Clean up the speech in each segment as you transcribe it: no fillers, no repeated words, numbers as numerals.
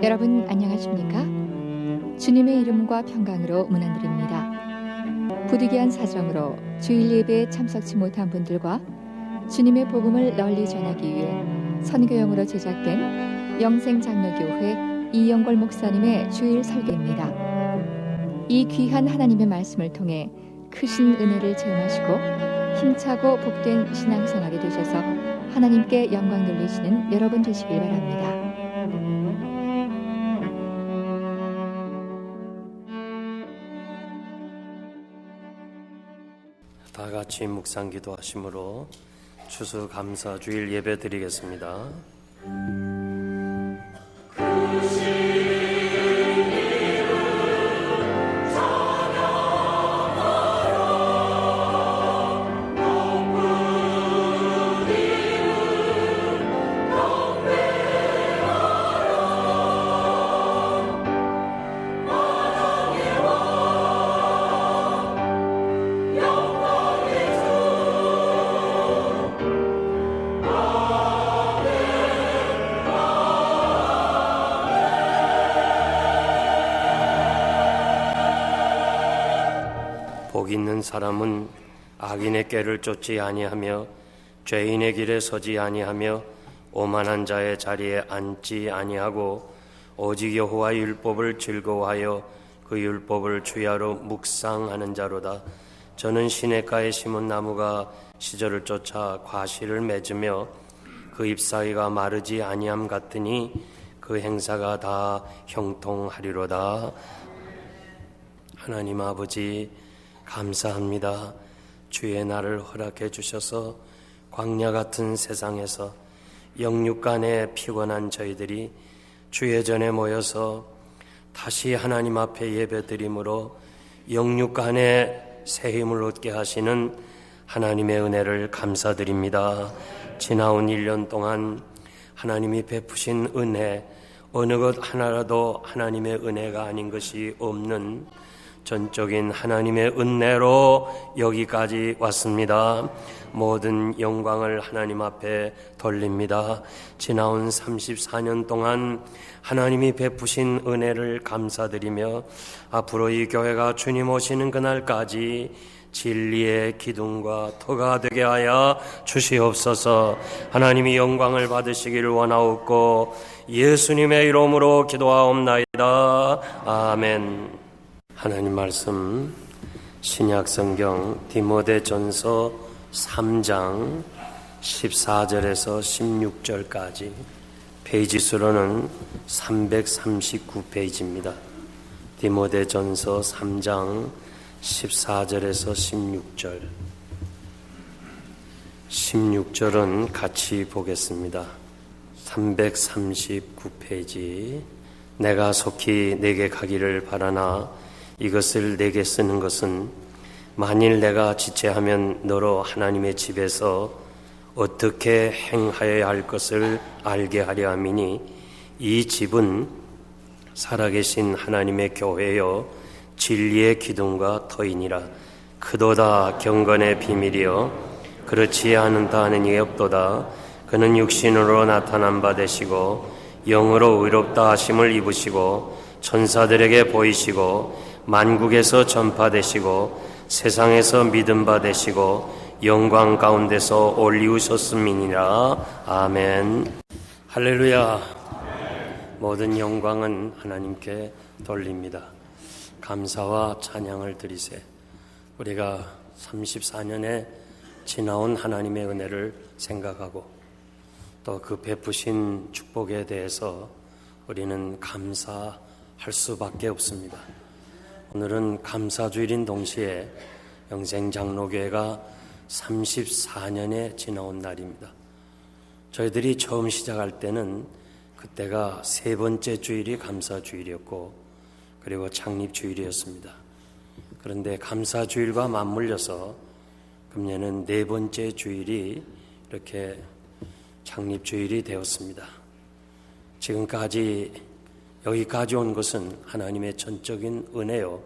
여러분 안녕하십니까? 주님의 이름과 평강으로 문안드립니다. 부득이한 사정으로 주일 예배에 참석치 못한 분들과 주님의 복음을 널리 전하기 위해 선교용으로 제작된 영생장로교회 이영걸 목사님의 주일 설교입니다. 이 귀한 하나님의 말씀을 통해 크신 은혜를 체험하시고 힘차고 복된 신앙생활이 되셔서 하나님께 영광 돌리시는 여러분 되시길 바랍니다. 다 같이 묵상 기도하심으로 추수감사주일 예배 드리겠습니다. 복 있는 사람은 악인의 꾀를 쫓지 아니하며 죄인의 길에 서지 아니하며 오만한 자의 자리에 앉지 아니하고 오직 여호와의 율법을 즐거워하여 그 율법을 주야로 묵상하는 자로다. 저는 시냇가에 심은 나무가 시절을 쫓아 과실을 맺으며 그 잎사귀가 마르지 아니함 같으니 그 행사가 다 형통하리로다. 하나님 아버지 감사합니다. 주의 날을 허락해 주셔서 광야 같은 세상에서 영육간에 피곤한 저희들이 주의 전에 모여서 다시 하나님 앞에 예배드림으로 영육간에 새 힘을 얻게 하시는 하나님의 은혜를 감사드립니다. 지나온 1년 동안 하나님이 베푸신 은혜, 어느 것 하나라도 하나님의 은혜가 아닌 것이 없는 전적인 하나님의 은혜로 여기까지 왔습니다. 모든 영광을 하나님 앞에 돌립니다. 지나온 34년 동안 하나님이 베푸신 은혜를 감사드리며 앞으로 이 교회가 주님 오시는 그날까지 진리의 기둥과 터가 되게 하여 주시옵소서. 하나님이 영광을 받으시기를 원하옵고 예수님의 이름으로 기도하옵나이다. 아멘. 하나님 말씀 신약성경 디모데전서 3장 14절에서 16절까지 페이지 수로는 339페이지입니다. 디모데전서 3장 14절에서 16절 16절은 같이 보겠습니다. 339페이지 내가 속히 내게 가기를 바라나 이것을 내게 쓰는 것은 만일 내가 지체하면 너로 하나님의 집에서 어떻게 행하여야 할 것을 알게 하려 함이니 이 집은 살아계신 하나님의 교회여 진리의 기둥과 터이니라. 그도다 경건의 비밀이여 그렇지 않은다 하는 이 없도다. 그는 육신으로 나타난 바 되시고 영으로 의롭다 하심을 입으시고 천사들에게 보이시고 만국에서 전파되시고 세상에서 믿음 받으시고 영광 가운데서 올리우셨음이니라. 아멘. 할렐루야. 모든 영광은 하나님께 돌립니다. 감사와 찬양을 드리세. 우리가 34년에 지나온 하나님의 은혜를 생각하고 또 그 베푸신 축복에 대해서 우리는 감사할 수밖에 없습니다. 오늘은 감사주일인 동시에 영생장로교회가 34년에 지나온 날입니다. 저희들이 처음 시작할 때는 그때가 세 번째 주일이 감사주일이었고 그리고 창립주일이었습니다. 그런데 감사주일과 맞물려서 금년은 네 번째 주일이 이렇게 창립주일이 되었습니다. 지금까지 여기까지 온 것은 하나님의 전적인 은혜요.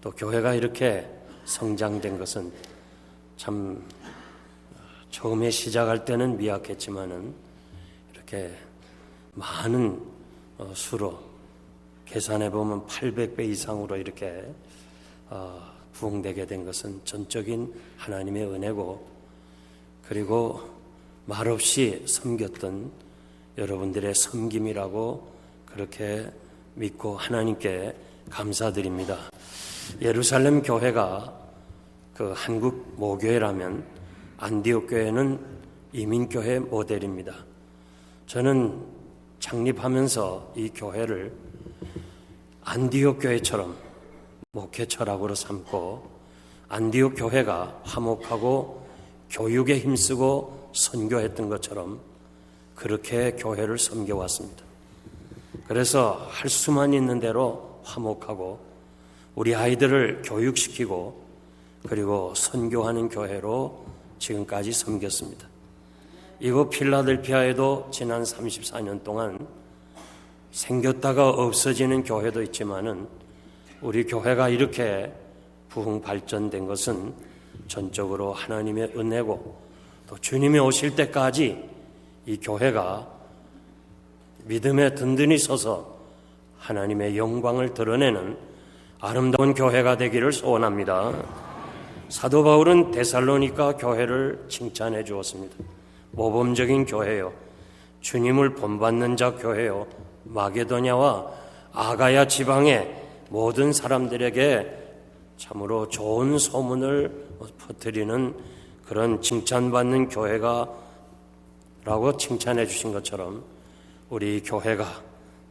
또 교회가 이렇게 성장된 것은 참 처음에 시작할 때는 미약했지만은 이렇게 많은 수로 계산해 보면 800배 이상으로 이렇게 부흥되게 된 것은 전적인 하나님의 은혜고, 그리고 말없이 섬겼던 여러분들의 섬김이라고 그렇게 믿고 하나님께 감사드립니다. 예루살렘 교회가 그 한국 모교회라면 안디옥 교회는 이민교회 모델입니다. 저는 창립하면서 이 교회를 안디옥 교회처럼 목회 철학으로 삼고, 안디옥 교회가 화목하고 교육에 힘쓰고 선교했던 것처럼 그렇게 교회를 섬겨왔습니다. 그래서 할 수만 있는 대로 화목하고 우리 아이들을 교육시키고 그리고 선교하는 교회로 지금까지 섬겼습니다. 이곳 필라델피아에도 지난 34년 동안 생겼다가 없어지는 교회도 있지만은 우리 교회가 이렇게 부흥 발전된 것은 전적으로 하나님의 은혜고, 또 주님이 오실 때까지 이 교회가 믿음에 든든히 서서 하나님의 영광을 드러내는 아름다운 교회가 되기를 소원합니다. 사도 바울은 데살로니가 교회를 칭찬해 주었습니다. 모범적인 교회요, 주님을 본받는 자 교회요, 마게도냐와 아가야 지방의 모든 사람들에게 참으로 좋은 소문을 퍼뜨리는 그런 칭찬받는 교회가 라고 칭찬해 주신 것처럼 우리 교회가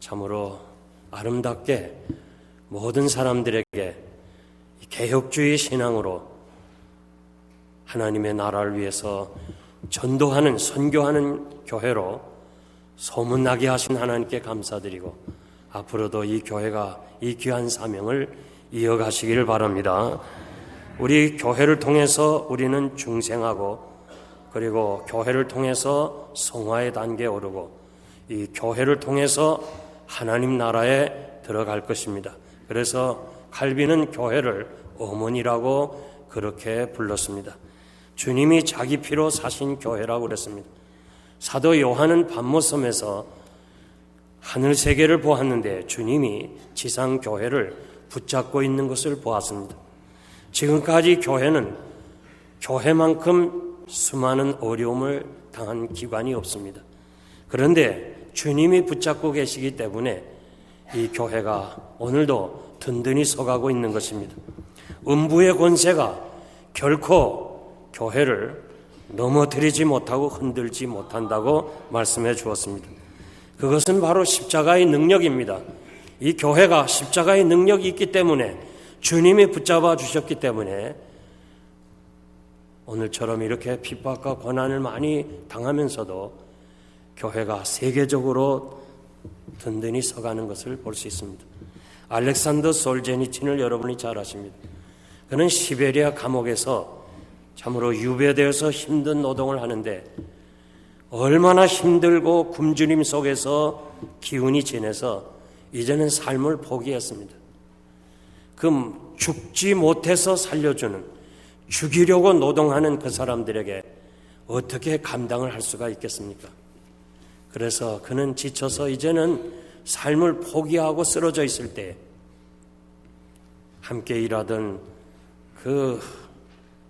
참으로 아름답게 모든 사람들에게 개혁주의 신앙으로 하나님의 나라를 위해서 전도하는, 선교하는 교회로 소문나게 하신 하나님께 감사드리고, 앞으로도 이 교회가 이 귀한 사명을 이어가시기를 바랍니다. 우리 교회를 통해서 우리는 중생하고, 그리고 교회를 통해서 성화의 단계에 오르고, 이 교회를 통해서 하나님 나라에 들어갈 것입니다. 그래서 칼빈은 교회를 어머니라고 그렇게 불렀습니다. 주님이 자기 피로 사신 교회라고 그랬습니다. 사도 요한은 밤모섬에서 하늘 세계를 보았는데 주님이 지상 교회를 붙잡고 있는 것을 보았습니다. 지금까지 교회는 교회만큼 수많은 어려움을 당한 기관이 없습니다. 그런데 주님이 붙잡고 계시기 때문에 이 교회가 오늘도 든든히 서가고 있는 것입니다. 음부의 권세가 결코 교회를 넘어뜨리지 못하고 흔들지 못한다고 말씀해 주었습니다. 그것은 바로 십자가의 능력입니다. 이 교회가 십자가의 능력이 있기 때문에, 주님이 붙잡아 주셨기 때문에 오늘처럼 이렇게 핍박과 고난을 많이 당하면서도 교회가 세계적으로 든든히 서가는 것을 볼 수 있습니다. 알렉산더 솔제니친을 여러분이 잘 아십니다. 그는 시베리아 감옥에서 참으로 유배되어서 힘든 노동을 하는데 얼마나 힘들고 굶주림 속에서 기운이 진해서 이제는 삶을 포기했습니다. 그 죽지 못해서 살려주는, 죽이려고 노동하는 그 사람들에게 어떻게 감당을 할 수가 있겠습니까? 그래서 그는 지쳐서 이제는 삶을 포기하고 쓰러져 있을 때 함께 일하던 그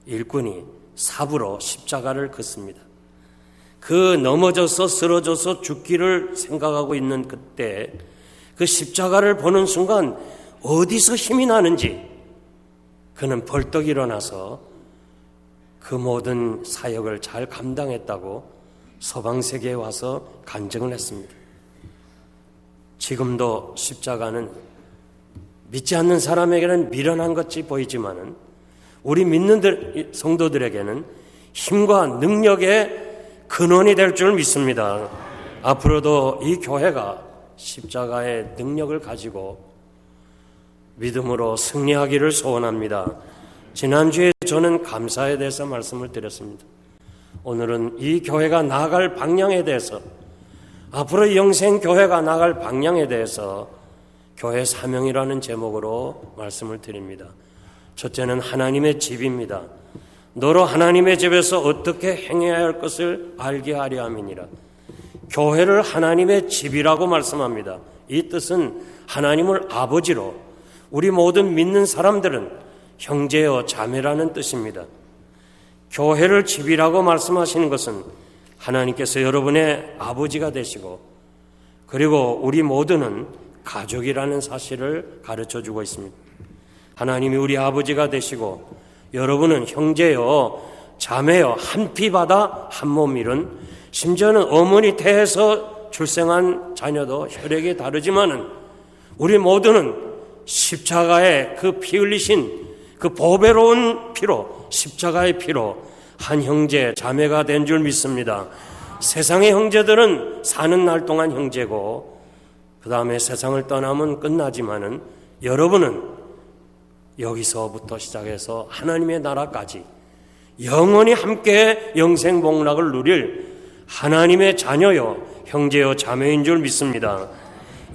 일꾼이 삽으로 십자가를 긋습니다. 그 넘어져서 쓰러져서 죽기를 생각하고 있는 그때 그 십자가를 보는 순간 어디서 힘이 나는지 그는 벌떡 일어나서 그 모든 사역을 잘 감당했다고 서방세계에 와서 간증을 했습니다. 지금도 십자가는 믿지 않는 사람에게는 미련한 것이 보이지만은 우리 믿는 성도들에게는 힘과 능력의 근원이 될 줄 믿습니다. 앞으로도 이 교회가 십자가의 능력을 가지고 믿음으로 승리하기를 소원합니다. 지난주에 저는 감사에 대해서 말씀을 드렸습니다. 오늘은 이 교회가 나아갈 방향에 대해서, 앞으로 영생교회가 나아갈 방향에 대해서 교회 사명이라는 제목으로 말씀을 드립니다. 첫째는 하나님의 집입니다. 너로 하나님의 집에서 어떻게 행해야 할 것을 알게 하려 함이니라. 교회를 하나님의 집이라고 말씀합니다. 이 뜻은 하나님을 아버지로, 우리 모든 믿는 사람들은 형제여 자매라는 뜻입니다. 교회를 집이라고 말씀하시는 것은 하나님께서 여러분의 아버지가 되시고, 그리고 우리 모두는 가족이라는 사실을 가르쳐주고 있습니다. 하나님이 우리 아버지가 되시고 여러분은 형제여 자매여 한 피 받아 한 몸 이룬, 심지어는 어머니 태에서 출생한 자녀도 혈액이 다르지만은 우리 모두는 십자가의 그 피 흘리신 그 보배로운 피로, 십자가의 피로 한 형제 자매가 된 줄 믿습니다. 세상의 형제들은 사는 날 동안 형제고 그 다음에 세상을 떠나면 끝나지만은 여러분은 여기서부터 시작해서 하나님의 나라까지 영원히 함께 영생복락을 누릴 하나님의 자녀요 형제요 자매인 줄 믿습니다.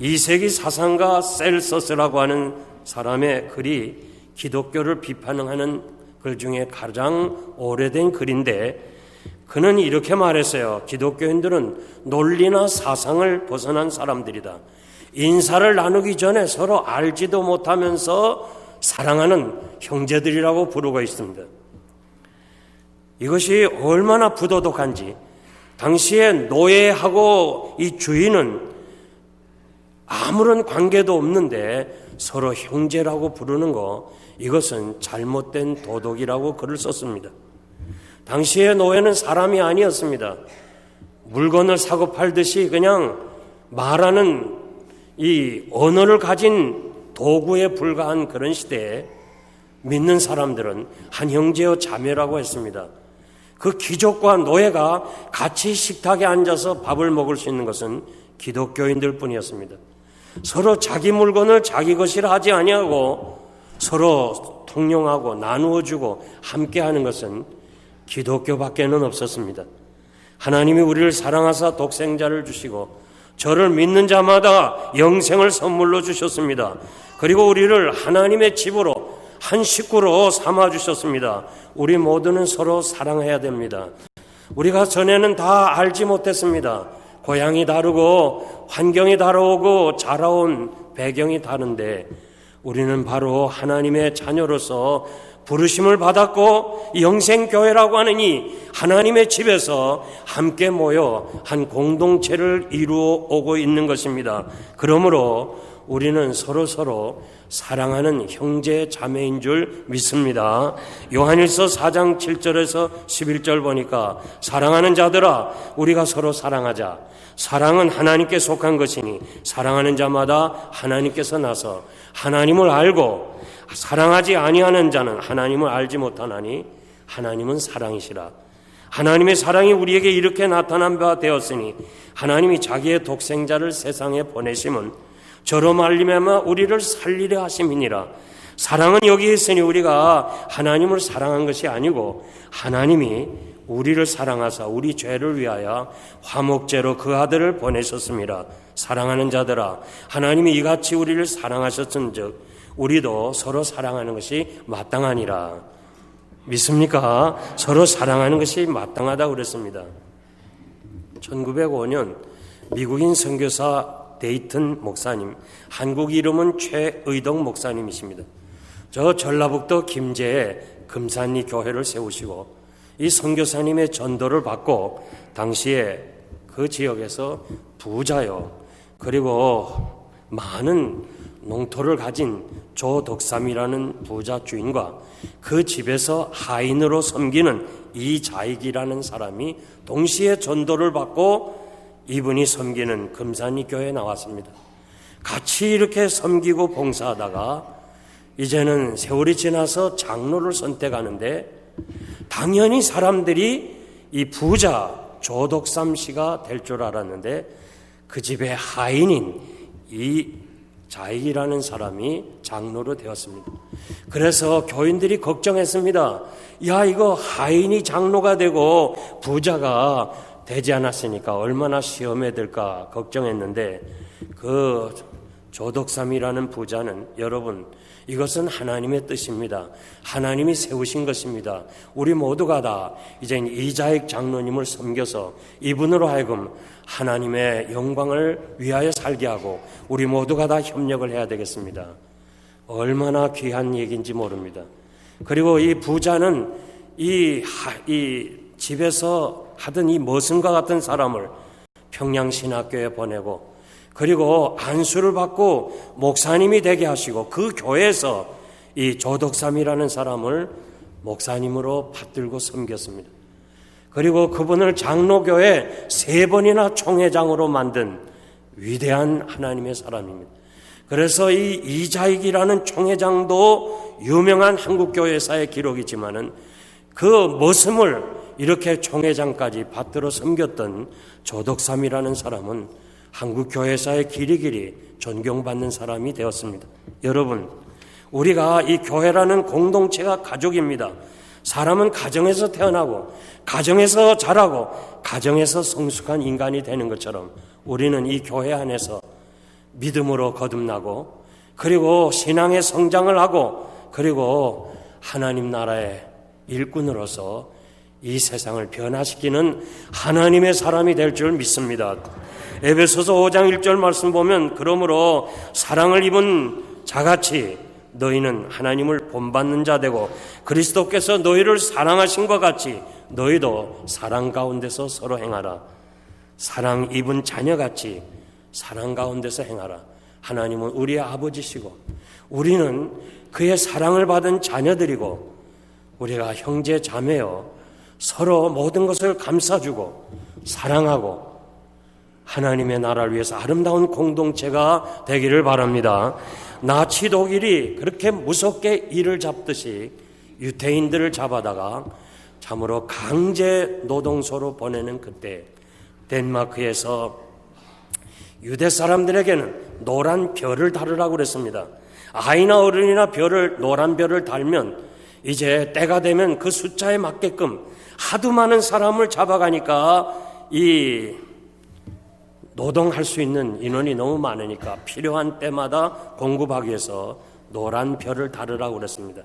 2세기 사상가 셀서스라고 하는 사람의 글이 기독교를 비판하는 글 중에 가장 오래된 글인데, 그는 이렇게 말했어요. 기독교인들은 논리나 사상을 벗어난 사람들이다. 인사를 나누기 전에 서로 알지도 못하면서 사랑하는 형제들이라고 부르고 있습니다. 이것이 얼마나 부도덕한지, 당시에 노예하고 이 주인은 아무런 관계도 없는데 서로 형제라고 부르는 거, 이것은 잘못된 도덕이라고 글을 썼습니다. 당시의 노예는 사람이 아니었습니다. 물건을 사고 팔듯이 그냥 말하는 이 언어를 가진 도구에 불과한 그런 시대에 믿는 사람들은 한 형제여 자매라고 했습니다. 그 귀족과 노예가 같이 식탁에 앉아서 밥을 먹을 수 있는 것은 기독교인들 뿐이었습니다. 서로 자기 물건을 자기 것이라 하지 아니하고 서로 통용하고 나누어주고 함께하는 것은 기독교밖에는 없었습니다. 하나님이 우리를 사랑하사 독생자를 주시고 저를 믿는 자마다 영생을 선물로 주셨습니다. 그리고 우리를 하나님의 집으로 한 식구로 삼아주셨습니다. 우리 모두는 서로 사랑해야 됩니다. 우리가 전에는 다 알지 못했습니다. 고향이 다르고 환경이 다르고 자라온 배경이 다른데 우리는 바로 하나님의 자녀로서 부르심을 받았고 영생교회라고 하는 이 하나님의 집에서 함께 모여 한 공동체를 이루어 오고 있는 것입니다. 그러므로 우리는 서로 사랑하는 형제 자매인 줄 믿습니다. 요한일서 4장 7절에서 11절 보니까 사랑하는 자들아 우리가 서로 사랑하자. 사랑은 하나님께 속한 것이니 사랑하는 자마다 하나님께서 나서 하나님을 알고 사랑하지 아니하는 자는 하나님을 알지 못하나니 하나님은 사랑이시라. 하나님의 사랑이 우리에게 이렇게 나타난 바 되었으니 하나님이 자기의 독생자를 세상에 보내심은 저로 말미암아 우리를 살리려 하심이니라. 사랑은 여기 있으니 우리가 하나님을 사랑한 것이 아니고 하나님이 우리를 사랑하사 우리 죄를 위하여 화목제로 그 아들을 보내셨습니다. 사랑하는 자들아 하나님이 이같이 우리를 사랑하셨은즉 우리도 서로 사랑하는 것이 마땅하니라. 믿습니까? 서로 사랑하는 것이 마땅하다고 그랬습니다. 1905년 미국인 선교사 데이튼 목사님, 한국 이름은 최의덕 목사님이십니다. 저 전라북도 김제에 금산리 교회를 세우시고 이 선교사님의 전도를 받고 당시에 그 지역에서 부자요 그리고 많은 농토를 가진 조덕삼이라는 부자 주인과 그 집에서 하인으로 섬기는 이자익이라는 사람이 동시에 전도를 받고 이분이 섬기는 금산리 교회에 나왔습니다. 같이 이렇게 섬기고 봉사하다가 이제는 세월이 지나서 장로를 선택하는데 당연히 사람들이 이 부자 조덕삼 씨가 될 줄 알았는데 그 집의 하인인 이 자익이라는 사람이 장로로 되었습니다. 그래서 교인들이 걱정했습니다. 야, 이거 하인이 장로가 되고 부자가 되지 않았으니까 얼마나 시험에 들까 걱정했는데 그 조덕삼이라는 부자는 여러분 이것은 하나님의 뜻입니다. 하나님이 세우신 것입니다. 우리 모두가 다 이제 이자익 장로님을 섬겨서 이분으로 하여금 하나님의 영광을 위하여 살게 하고 우리 모두가 다 협력을 해야 되겠습니다. 얼마나 귀한 얘기인지 모릅니다. 그리고 이 부자는 이 집에서 하던 이 머슴과 같은 사람을 평양신학교에 보내고 그리고 안수를 받고 목사님이 되게 하시고 그 교회에서 이 조덕삼이라는 사람을 목사님으로 받들고 섬겼습니다. 그리고 그분을 장로교회 3번이나 총회장으로 만든 위대한 하나님의 사람입니다. 그래서 이 이자익이라는 총회장도 유명한 한국교회사의 기록이지만은 그 머슴을 이렇게 총회장까지 받들어 섬겼던 조덕삼이라는 사람은 한국교회사의 길이길이 존경받는 사람이 되었습니다. 여러분, 우리가 이 교회라는 공동체가 가족입니다. 사람은 가정에서 태어나고 가정에서 자라고 가정에서 성숙한 인간이 되는 것처럼 우리는 이 교회 안에서 믿음으로 거듭나고 그리고 신앙의 성장을 하고 그리고 하나님 나라의 일꾼으로서 이 세상을 변화시키는 하나님의 사람이 될 줄 믿습니다. 에베소서 5장 1절 말씀 보면 그러므로 사랑을 입은 자같이 너희는 하나님을 본받는 자 되고 그리스도께서 너희를 사랑하신 것 같이 너희도 사랑 가운데서 서로 행하라. 사랑 입은 자녀같이 사랑 가운데서 행하라. 하나님은 우리의 아버지시고 우리는 그의 사랑을 받은 자녀들이고 우리가 형제 자매여 서로 모든 것을 감싸주고 사랑하고 하나님의 나라를 위해서 아름다운 공동체가 되기를 바랍니다. 나치 독일이 그렇게 무섭게 이를 잡듯이 유태인들을 잡아다가 참으로 강제 노동소로 보내는 그때 덴마크에서 유대 사람들에게는 노란 별을 달으라고 그랬습니다. 아이나 어른이나 노란 별을 달면 이제 때가 되면 그 숫자에 맞게끔 하도 많은 사람을 잡아가니까 이 노동할 수 있는 인원이 너무 많으니까 필요한 때마다 공급하기 위해서 노란 별을 달으라고 그랬습니다.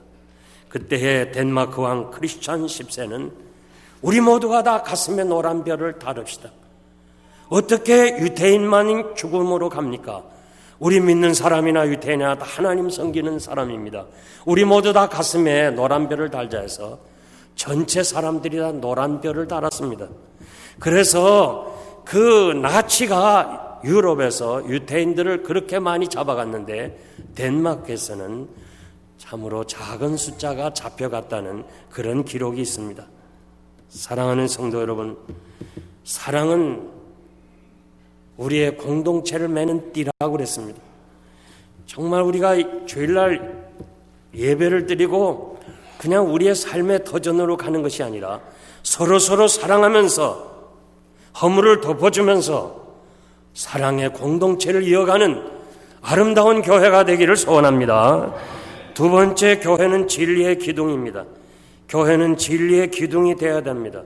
그때의 덴마크 왕 크리스찬 10세는 우리 모두가 다 가슴에 노란 별을 달읍시다. 어떻게 유태인만 죽음으로 갑니까? 우리 믿는 사람이나 유태인이나 다 하나님 섬기는 사람입니다. 우리 모두 다 가슴에 노란 별을 달자 해서 전체 사람들이 다 노란 별을 달았습니다. 그래서 그 나치가 유럽에서 유태인들을 그렇게 많이 잡아갔는데 덴마크에서는 참으로 작은 숫자가 잡혀갔다는 그런 기록이 있습니다. 사랑하는 성도 여러분, 사랑은 우리의 공동체를 매는 띠라고 그랬습니다. 정말 우리가 주일날 예배를 드리고 그냥 우리의 삶의 터전으로 가는 것이 아니라 서로 사랑하면서 허물을 덮어주면서 사랑의 공동체를 이어가는 아름다운 교회가 되기를 소원합니다. 두 번째, 교회는 진리의 기둥입니다. 교회는 진리의 기둥이 되어야 됩니다.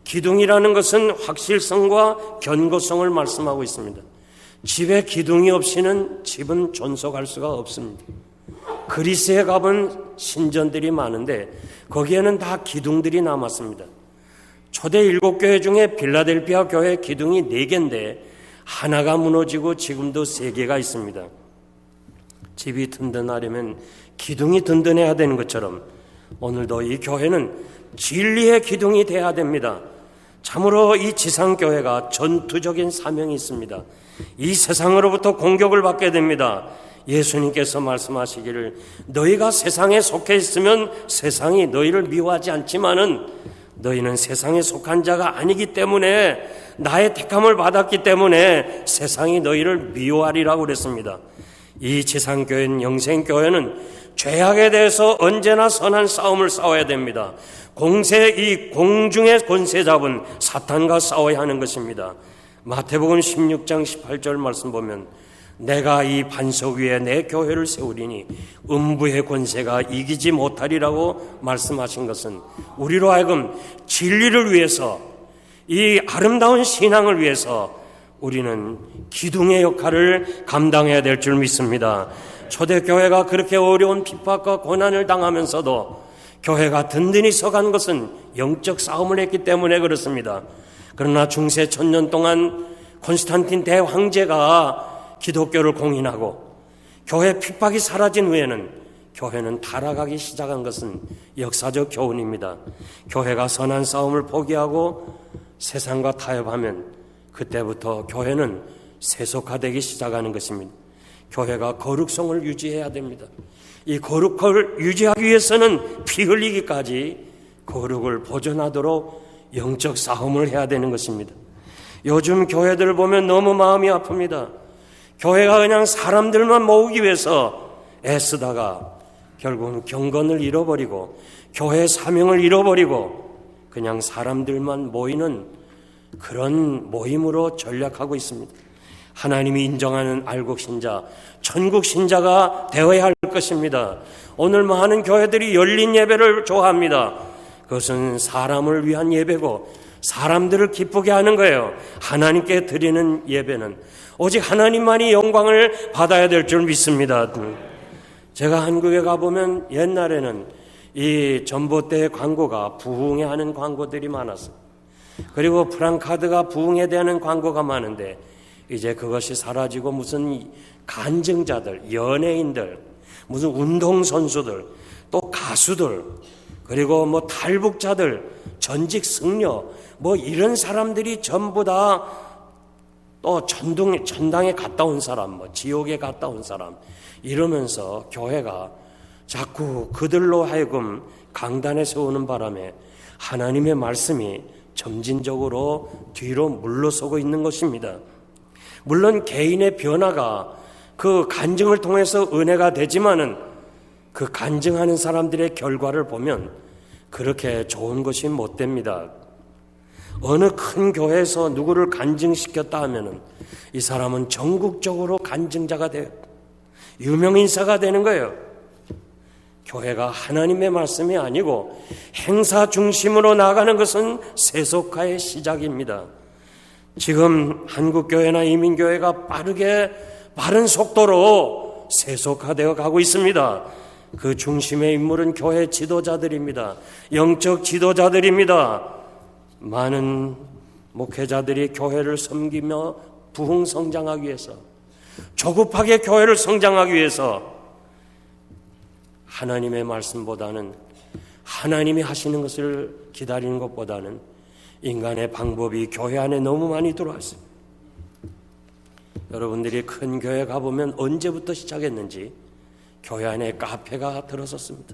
기둥이라는 것은 확실성과 견고성을 말씀하고 있습니다. 집에 기둥이 없이는 집은 존속할 수가 없습니다. 그리스에 가본 신전들이 많은데 거기에는 다 기둥들이 남았습니다. 초대 7교회 중에 빌라델피아 교회 기둥이 4개인데 하나가 무너지고 지금도 3개가 있습니다. 집이 든든하려면 기둥이 든든해야 되는 것처럼 오늘도 이 교회는 진리의 기둥이 돼야 됩니다. 참으로 이 지상교회가 전투적인 사명이 있습니다. 이 세상으로부터 공격을 받게 됩니다. 예수님께서 말씀하시기를 너희가 세상에 속해 있으면 세상이 너희를 미워하지 않지만은 너희는 세상에 속한 자가 아니기 때문에 나의 택함을 받았기 때문에 세상이 너희를 미워하리라고 그랬습니다. 이 지상교회는 영생교회는 죄악에 대해서 언제나 선한 싸움을 싸워야 됩니다. 이 공중의 권세 잡은 사탄과 싸워야 하는 것입니다. 마태복음 16장 18절 말씀 보면 내가 이 반석 위에 내 교회를 세우리니 음부의 권세가 이기지 못하리라고 말씀하신 것은 우리로 하여금 진리를 위해서 이 아름다운 신앙을 위해서 우리는 기둥의 역할을 감당해야 될 줄 믿습니다. 초대교회가 그렇게 어려운 핍박과 고난을 당하면서도 교회가 든든히 서간 것은 영적 싸움을 했기 때문에 그렇습니다. 그러나 중세 1000년 동안 콘스탄틴 대황제가 기독교를 공인하고 교회 핍박이 사라진 후에는 교회는 타락하기 시작한 것은 역사적 교훈입니다. 교회가 선한 싸움을 포기하고 세상과 타협하면 그때부터 교회는 세속화되기 시작하는 것입니다. 교회가 거룩성을 유지해야 됩니다. 이 거룩을 유지하기 위해서는 피 흘리기까지 거룩을 보존하도록 영적 싸움을 해야 되는 것입니다. 요즘 교회들을 보면 너무 마음이 아픕니다. 교회가 그냥 사람들만 모으기 위해서 애쓰다가 결국은 경건을 잃어버리고 교회의 사명을 잃어버리고 그냥 사람들만 모이는 그런 모임으로 전락하고 있습니다. 하나님이 인정하는 알곡신자, 천국신자가 되어야 할 것입니다. 오늘 많은 교회들이 열린 예배를 좋아합니다. 그것은 사람을 위한 예배고 사람들을 기쁘게 하는 거예요. 하나님께 드리는 예배는 오직 하나님만이 영광을 받아야 될 줄 믿습니다. 제가 한국에 가보면 옛날에는 이 전봇대 광고가 부흥회 하는 광고들이 많았어요. 그리고 프랑카드가 부흥에 대한 광고가 많은데 이제 그것이 사라지고 무슨 간증자들, 연예인들, 무슨 운동선수들, 또 가수들, 그리고 뭐 탈북자들, 전직 승려, 뭐 이런 사람들이 전부 다 또 전당에 갔다 온 사람, 뭐 지옥에 갔다 온 사람, 이러면서 교회가 자꾸 그들로 하여금 강단에 세우는 바람에 하나님의 말씀이 점진적으로 뒤로 물러서고 있는 것입니다. 물론 개인의 변화가 그 간증을 통해서 은혜가 되지만은 그 간증하는 사람들의 결과를 보면 그렇게 좋은 것이 못 됩니다. 어느 큰 교회에서 누구를 간증시켰다 하면은 이 사람은 전국적으로 간증자가 돼요. 유명인사가 되는 거예요. 교회가 하나님의 말씀이 아니고 행사 중심으로 나가는 것은 세속화의 시작입니다. 지금 한국교회나 이민교회가 빠른 속도로 세속화되어 가고 있습니다. 그 중심의 인물은 교회 지도자들입니다. 영적 지도자들입니다. 많은 목회자들이 교회를 섬기며 부흥 성장하기 위해서, 조급하게 교회를 성장하기 위해서 하나님의 말씀보다는, 하나님이 하시는 것을 기다리는 것보다는 인간의 방법이 교회 안에 너무 많이 들어왔어요. 여러분들이 큰 교회 가보면 언제부터 시작했는지 교회 안에 카페가 들어섰습니다.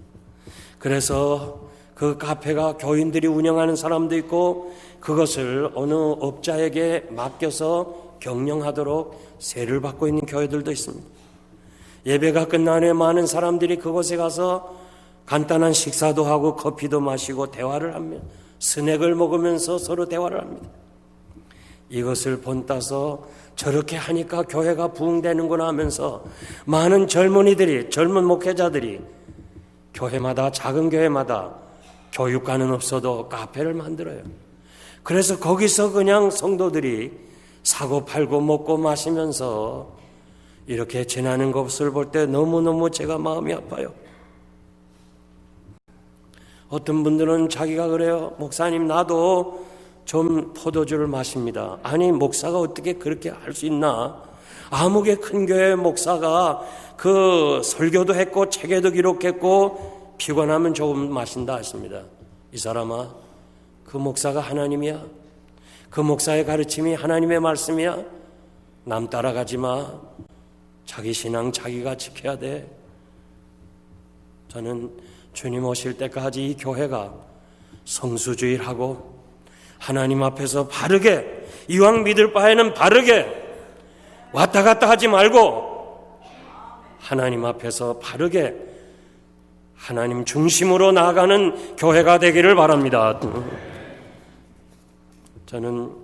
그래서 그 카페가 교인들이 운영하는 사람도 있고 그것을 어느 업자에게 맡겨서 경영하도록 세를 받고 있는 교회들도 있습니다. 예배가 끝난 후에 많은 사람들이 그곳에 가서 간단한 식사도 하고 커피도 마시고 대화를 하며 스낵을 먹으면서 서로 대화를 합니다. 이것을 본따서 저렇게 하니까 교회가 부흥되는구나 하면서 많은 젊은이들이, 젊은 목회자들이 교회마다, 작은 교회마다 교육관은 없어도 카페를 만들어요. 그래서 거기서 그냥 성도들이 사고 팔고 먹고 마시면서 이렇게 지나는 것을 볼 때 너무너무 제가 마음이 아파요. 어떤 분들은 자기가 그래요. 목사님, 나도 좀 포도주를 마십니다. 아니, 목사가 어떻게 그렇게 할 수 있나? 아무개 큰 교회 목사가 그 설교도 했고 책에도 기록했고 피곤하면 조금 마신다 하십니다. 이 사람아, 그 목사가 하나님이야? 그 목사의 가르침이 하나님의 말씀이야? 남 따라가지 마. 자기 신앙 자기가 지켜야 돼. 저는 주님 오실 때까지 이 교회가 성수주의를 하고 하나님 앞에서 바르게, 이왕 믿을 바에는 바르게 왔다 갔다 하지 말고 하나님 앞에서 바르게 하나님 중심으로 나아가는 교회가 되기를 바랍니다. 저는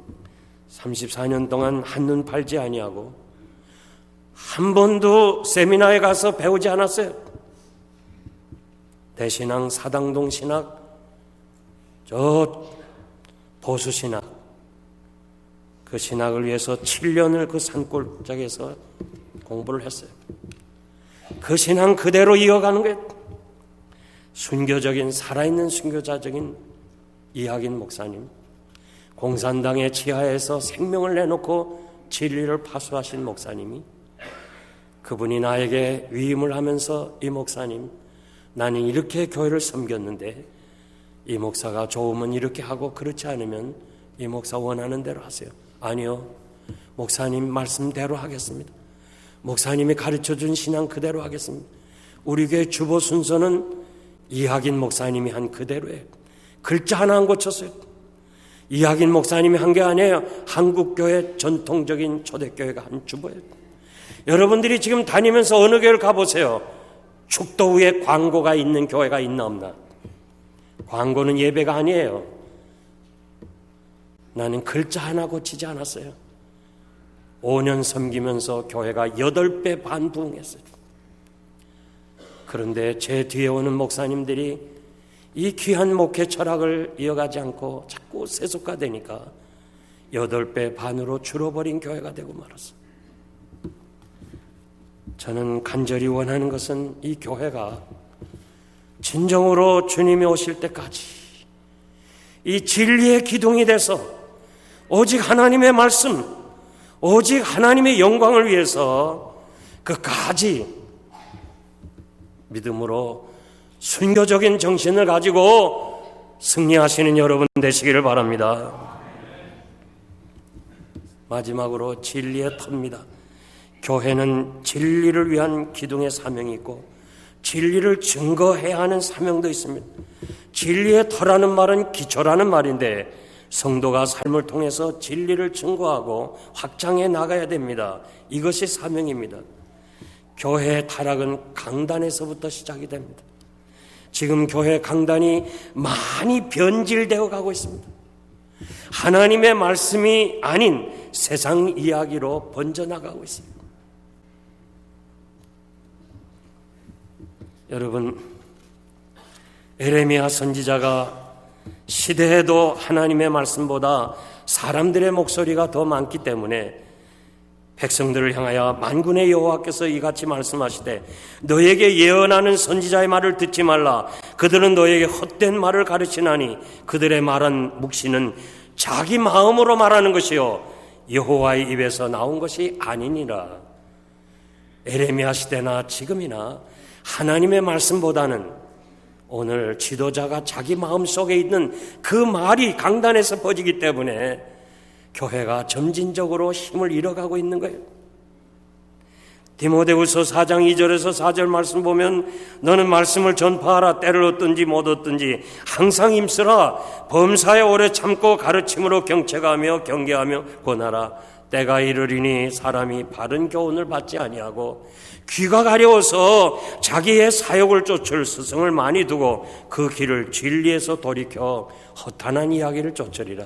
34년 동안 한눈 팔지 아니하고 한 번도 세미나에 가서 배우지 않았어요. 대신앙, 사당동 신학, 저 보수 신학, 그 신학을 위해서 7년을 그 산골짜기에서 공부를 했어요. 그 신앙 그대로 이어가는 게 순교적인, 살아있는 순교자적인 이학인 목사님, 공산당의 지하에서 생명을 내놓고 진리를 파수하신 목사님이, 그분이 나에게 위임을 하면서 이 목사님, 나는 이렇게 교회를 섬겼는데 이 목사가 좋으면 이렇게 하고 그렇지 않으면 이 목사 원하는 대로 하세요. 아니요, 목사님 말씀대로 하겠습니다. 목사님이 가르쳐준 신앙 그대로 하겠습니다. 우리 교회 주보 순서는 이학인 목사님이 한 그대로예요. 글자 하나 안 고쳤어요. 이학인 목사님이 한 게 아니에요. 한국교회 전통적인 초대교회가 한 주보예요. 여러분들이 지금 다니면서 어느 교회를 가보세요. 축도 위에 광고가 있는 교회가 있나 없나? 광고는 예배가 아니에요. 나는 글자 하나 고치지 않았어요. 5년 섬기면서 교회가 8배 반 부흥했어요. 그런데 제 뒤에 오는 목사님들이 이 귀한 목회 철학을 이어가지 않고 자꾸 세속화되니까 8배 반으로 줄어버린 교회가 되고 말았어요. 저는 간절히 원하는 것은 이 교회가 진정으로 주님이 오실 때까지 이 진리의 기둥이 돼서 오직 하나님의 말씀, 오직 하나님의 영광을 위해서 끝까지 믿음으로 순교적인 정신을 가지고 승리하시는 여러분 되시기를 바랍니다. 마지막으로 진리의 터입니다. 교회는 진리를 위한 기둥의 사명이 있고 진리를 증거해야 하는 사명도 있습니다. 진리의 터라는 말은 기초라는 말인데 성도가 삶을 통해서 진리를 증거하고 확장해 나가야 됩니다. 이것이 사명입니다. 교회의 타락은 강단에서부터 시작이 됩니다. 지금 교회 강단이 많이 변질되어 가고 있습니다. 하나님의 말씀이 아닌 세상 이야기로 번져나가고 있습니다. 여러분, 에레미야 선지자가 시대에도 하나님의 말씀보다 사람들의 목소리가 더 많기 때문에 백성들을 향하여 만군의 여호와께서 이같이 말씀하시되 너에게 예언하는 선지자의 말을 듣지 말라. 그들은 너에게 헛된 말을 가르치나니 그들의 말한 묵시는 자기 마음으로 말하는 것이요 여호와의 입에서 나온 것이 아니니라. 에레미야 시대나 지금이나 하나님의 말씀보다는 오늘 지도자가 자기 마음속에 있는 그 말이 강단에서 퍼지기 때문에 교회가 점진적으로 힘을 잃어가고 있는 거예요. 디모데후서 4장 2절에서 4절 말씀 보면 너는 말씀을 전파하라. 때를 얻든지 못 얻든지 항상 힘쓰라. 범사에 오래 참고 가르침으로 경책하며 경계하며 권하라. 때가 이르리니 사람이 바른 교훈을 받지 아니하고 귀가 가려워서 자기의 사욕을 쫓을 스승을 많이 두고 그 길을 진리에서 돌이켜 허탄한 이야기를 쫓으리라.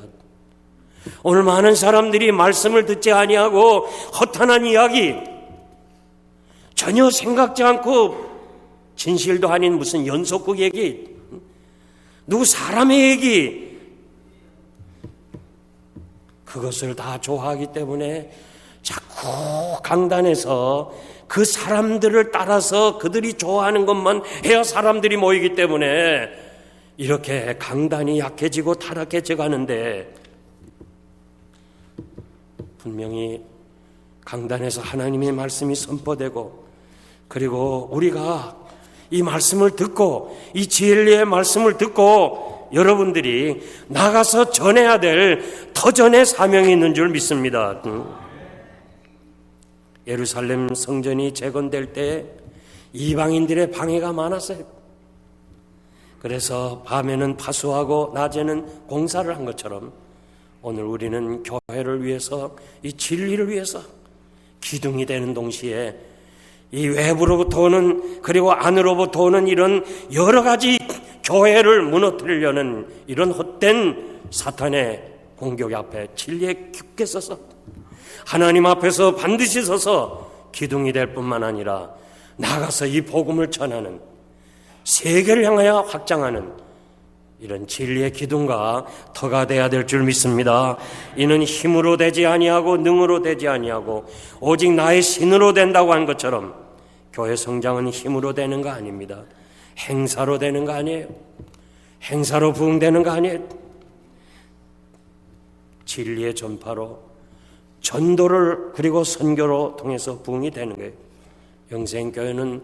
오늘 많은 사람들이 말씀을 듣지 아니하고 허탄한 이야기, 전혀 생각지 않고 진실도 아닌 무슨 연속극 얘기, 누구 사람의 얘기, 그것을 다 좋아하기 때문에 자꾸 강단에서 그 사람들을 따라서 그들이 좋아하는 것만 해야 사람들이 모이기 때문에 이렇게 강단이 약해지고 타락해져 가는데, 분명히 강단에서 하나님의 말씀이 선포되고 그리고 우리가 이 말씀을 듣고 이 진리의 말씀을 듣고 여러분들이 나가서 전해야 될 터전의 사명이 있는 줄 믿습니다. 예루살렘 성전이 재건될 때 이방인들의 방해가 많았어요. 그래서 밤에는 파수하고 낮에는 공사를 한 것처럼 오늘 우리는 교회를 위해서 이 진리를 위해서 기둥이 되는 동시에 이 외부로부터 오는 그리고 안으로부터 오는 이런 여러 가지 교회를 무너뜨리려는 이런 헛된 사탄의 공격 앞에 진리에 깊게 서서 하나님 앞에서 반드시 서서 기둥이 될 뿐만 아니라 나가서 이 복음을 전하는, 세계를 향하여 확장하는 이런 진리의 기둥과 터가 되어야 될 줄 믿습니다. 이는 힘으로 되지 아니하고 능으로 되지 아니하고 오직 나의 신으로 된다고 한 것처럼 교회 성장은 힘으로 되는 거 아닙니다. 행사로 되는 거 아니에요. 행사로 부흥되는 거 아니에요. 진리의 전파로, 전도를 그리고 선교로 통해서 부흥이 되는 거예요. 영생교회는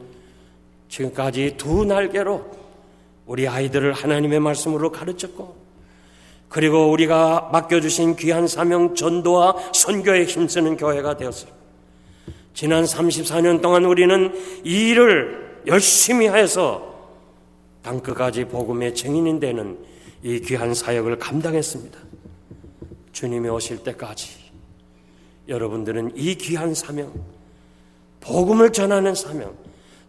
지금까지 두 날개로 우리 아이들을 하나님의 말씀으로 가르쳤고, 그리고 우리가 맡겨주신 귀한 사명 전도와 선교에 힘쓰는 교회가 되었어요. 지난 34년 동안 우리는 이 일을 열심히 해서 땅끝까지 복음의 증인이 되는 이 귀한 사역을 감당했습니다. 주님이 오실 때까지 여러분들은 이 귀한 사명, 복음을 전하는 사명,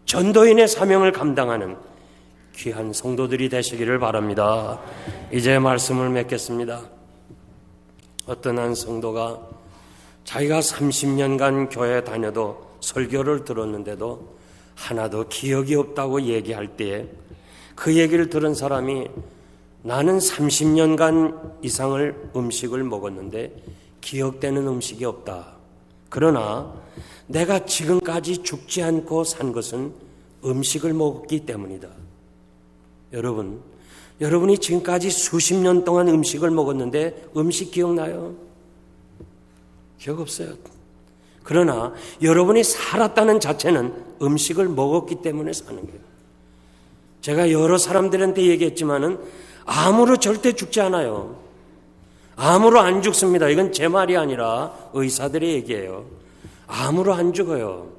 전도인의 사명을 감당하는 귀한 성도들이 되시기를 바랍니다. 이제 말씀을 맺겠습니다. 어떤 한 성도가 자기가 30년간 교회 다녀도 설교를 들었는데도 하나도 기억이 없다고 얘기할 때에 그 얘기를 들은 사람이 나는 30년간 이상을 음식을 먹었는데 기억되는 음식이 없다. 그러나 내가 지금까지 죽지 않고 산 것은 음식을 먹었기 때문이다. 여러분이 지금까지 수십 년 동안 음식을 먹었는데 음식 기억나요? 기억 없어요. 그러나 여러분이 살았다는 자체는 음식을 먹었기 때문에 사는 거예요. 제가 여러 사람들한테 얘기했지만은 암으로 절대 죽지 않아요. 암으로 안 죽습니다. 이건 제 말이 아니라 의사들의 얘기예요. 암으로 안 죽어요.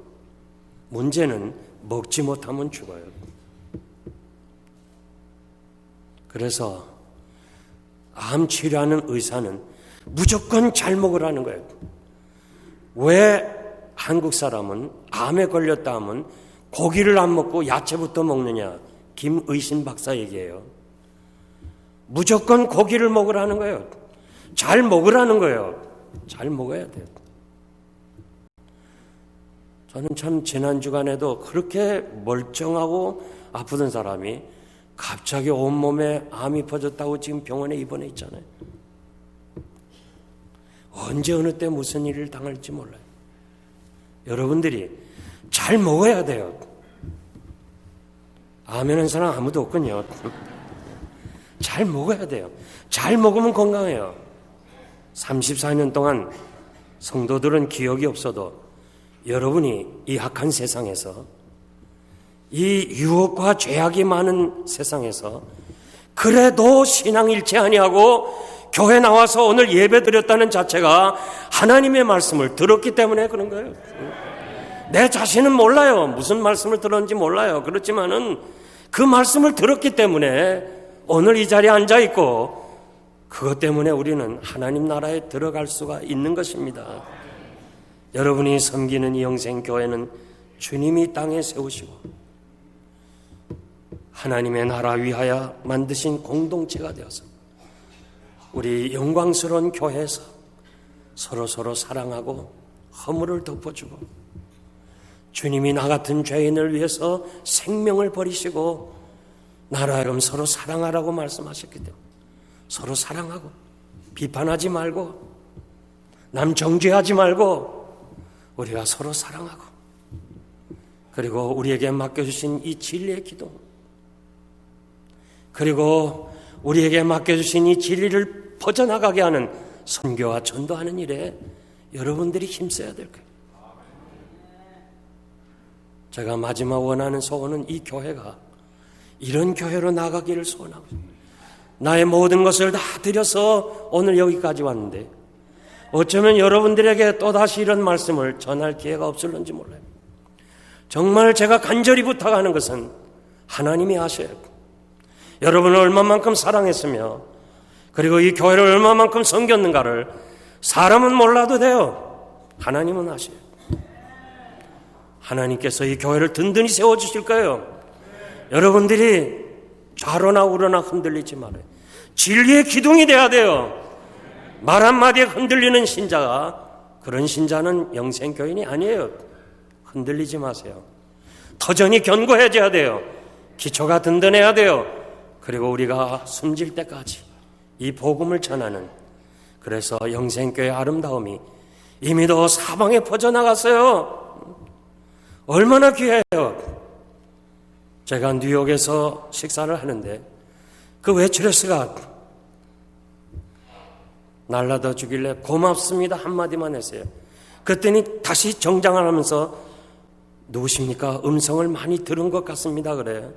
문제는 먹지 못하면 죽어요. 그래서 암 치료하는 의사는 무조건 잘 먹으라는 거예요. 왜 한국 사람은 암에 걸렸다 하면 고기를 안 먹고 야채부터 먹느냐? 김의신 박사 얘기예요. 무조건 고기를 먹으라는 거예요. 잘 먹으라는 거예요. 잘 먹어야 돼요. 저는 참 지난 주간에도 그렇게 멀쩡하고 아프던 사람이 갑자기 온몸에 암이 퍼졌다고 지금 병원에 입원해 있잖아요. 언제 어느 때 무슨 일을 당할지 몰라요. 여러분들이 잘 먹어야 돼요. 아멘한 사람 아무도 없군요. 잘 먹어야 돼요. 잘 먹으면 건강해요. 34년 동안 성도들은 기억이 없어도 여러분이 이 악한 세상에서, 이 유혹과 죄악이 많은 세상에서 그래도 신앙 잃지 아니하고 교회 나와서 오늘 예배 드렸다는 자체가 하나님의 말씀을 들었기 때문에 그런 거예요. 내 자신은 몰라요. 무슨 말씀을 들었는지 몰라요. 그렇지만은 그 말씀을 들었기 때문에 오늘 이 자리에 앉아 있고, 그것 때문에 우리는 하나님 나라에 들어갈 수가 있는 것입니다. 여러분이 섬기는 이 영생교회는 주님이 땅에 세우시고 하나님의 나라 위하여 만드신 공동체가 되어서 우리 영광스러운 교회에서 서로 사랑하고 허물을 덮어주고, 주님이 나 같은 죄인을 위해서 생명을 버리시고 나라하여금 서로 사랑하라고 말씀하셨기 때문에 서로 사랑하고 비판하지 말고 남 정죄하지 말고 우리가 서로 사랑하고, 그리고 우리에게 맡겨주신 이 진리의 기도, 그리고 우리에게 맡겨주신 이 진리를 퍼져나가게 하는 선교와 전도하는 일에 여러분들이 힘써야 될 거예요. 제가 마지막 원하는 소원은 이 교회가 이런 교회로 나가기를 소원하고 있습니다. 나의 모든 것을 다 드려서 오늘 여기까지 왔는데 어쩌면 여러분들에게 또다시 이런 말씀을 전할 기회가 없을런지 몰라요. 정말 제가 간절히 부탁하는 것은 하나님이 아셔요. 여러분을 얼마만큼 사랑했으며 그리고 이 교회를 얼마만큼 섬겼는가를 사람은 몰라도 돼요. 하나님은 아셔요. 하나님께서 이 교회를 든든히 세워주실 거예요. 여러분들이 좌로나 우로나 흔들리지 말아요. 진리의 기둥이 돼야 돼요. 말 한마디에 흔들리는 신자가, 그런 신자는 영생교인이 아니에요. 흔들리지 마세요. 터전이 견고해져야 돼요. 기초가 든든해야 돼요. 그리고 우리가 숨질 때까지 이 복음을 전하는, 그래서 영생교회의 아름다움이 이미도 사방에 퍼져나갔어요. 얼마나 귀해요. 제가 뉴욕에서 식사를 하는데 그 웨이트레스가 날라다 주길래 고맙습니다 한마디만 했어요. 그랬더니 다시 정장을 하면서 누구십니까? 음성을 많이 들은 것 같습니다 그래요.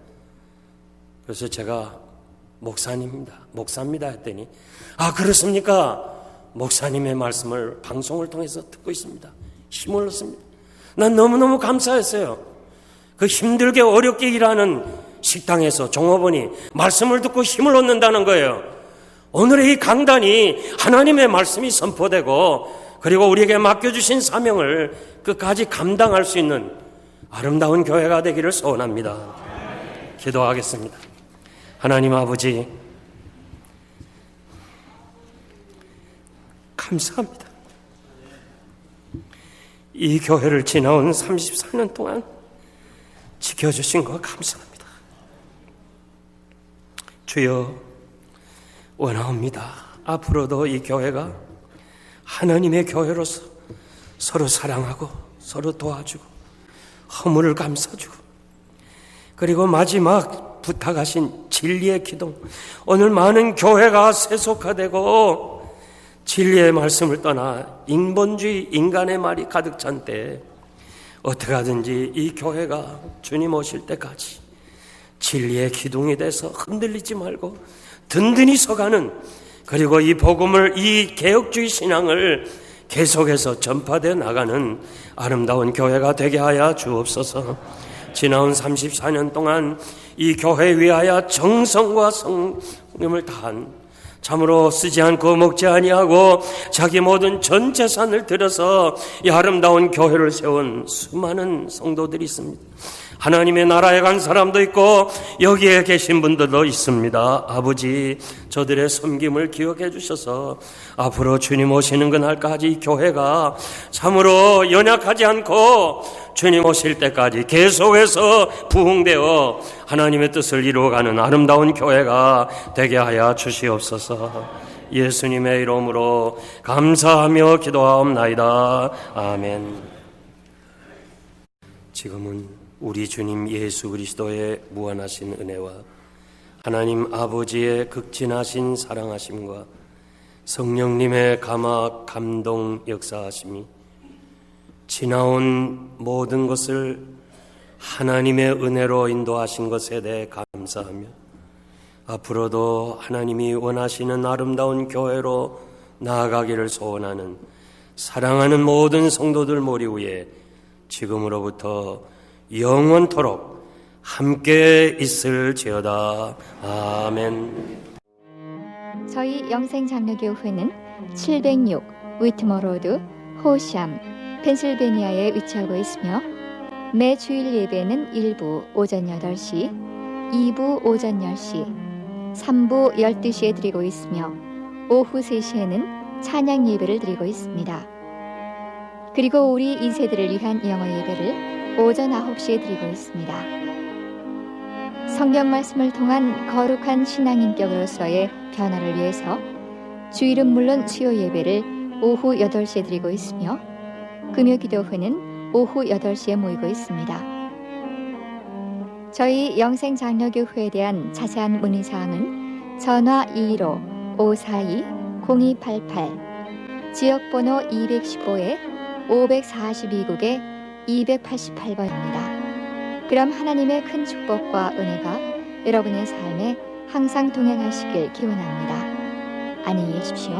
그래서 제가 목사입니다 했더니, 아 그렇습니까? 목사님의 말씀을 방송을 통해서 듣고 있습니다. 힘을 얻습니다. 난 너무너무 감사했어요. 그 힘들게 어렵게 일하는 식당에서 종업원이 말씀을 듣고 힘을 얻는다는 거예요. 오늘의 이 강단이 하나님의 말씀이 선포되고, 그리고 우리에게 맡겨주신 사명을 끝까지 감당할 수 있는 아름다운 교회가 되기를 소원합니다. 기도하겠습니다. 하나님 아버지, 감사합니다. 이 교회를 지나온 34년 동안 지켜주신 것 감사합니다. 주여, 원하옵니다. 앞으로도 이 교회가 하나님의 교회로서 서로 사랑하고 서로 도와주고 허물을 감싸주고, 그리고 마지막 부탁하신 진리의 기동, 오늘 많은 교회가 세속화되고 진리의 말씀을 떠나 인본주의, 인간의 말이 가득 찬 때 어떻게 하든지 이 교회가 주님 오실 때까지 진리의 기둥이 돼서 흔들리지 말고 든든히 서가는, 그리고 이 복음을, 이 개혁주의 신앙을 계속해서 전파되어 나가는 아름다운 교회가 되게 하여 주옵소서. 지나온 34년 동안 이 교회 위하여 정성과 성님을 다한, 참으로 쓰지 않고 먹지 아니하고 자기 모든 전 재산을 들여서 이 아름다운 교회를 세운 수많은 성도들이 있습니다. 하나님의 나라에 간 사람도 있고 여기에 계신 분들도 있습니다. 아버지, 저들의 섬김을 기억해 주셔서 앞으로 주님 오시는 그날까지 이 교회가 참으로 연약하지 않고 주님 오실 때까지 계속해서 부흥되어 하나님의 뜻을 이루어가는 아름다운 교회가 되게 하여 주시옵소서. 예수님의 이름으로 감사하며 기도하옵나이다. 아멘. 지금은 우리 주님 예수 그리스도의 무한하신 은혜와 하나님 아버지의 극진하신 사랑하심과 성령님의 감화 감동 역사하심이 지나온 모든 것을 하나님의 은혜로 인도하신 것에 대해 감사하며, 앞으로도 하나님이 원하시는 아름다운 교회로 나아가기를 소원하는 사랑하는 모든 성도들 머리 위에 지금으로부터 영원토록 함께 있을지어다. 아멘. 저희 영생장로교회는 706 위트머 로드 호샴 펜실베니아에 위치하고 있으며, 매 주일 예배는 1부 오전 8시, 2부 오전 10시, 3부 12시에 드리고 있으며, 오후 3시에는 찬양 예배를 드리고 있습니다. 그리고 우리 2세들을 위한 영어 예배를 오전 9시에 드리고 있습니다. 성경 말씀을 통한 거룩한 신앙인격으로서의 변화를 위해서 주일은 물론 수요 예배를 오후 8시에 드리고 있으며, 금요 기도회는 오후 8시에 모이고 있습니다. 저희 영생장로교회에 대한 자세한 문의사항은 전화 215-542-0288, 지역번호 215에 542국에 288번입니다. 그럼 하나님의 큰 축복과 은혜가 여러분의 삶에 항상 동행하시길 기원합니다. 안녕히 계십시오.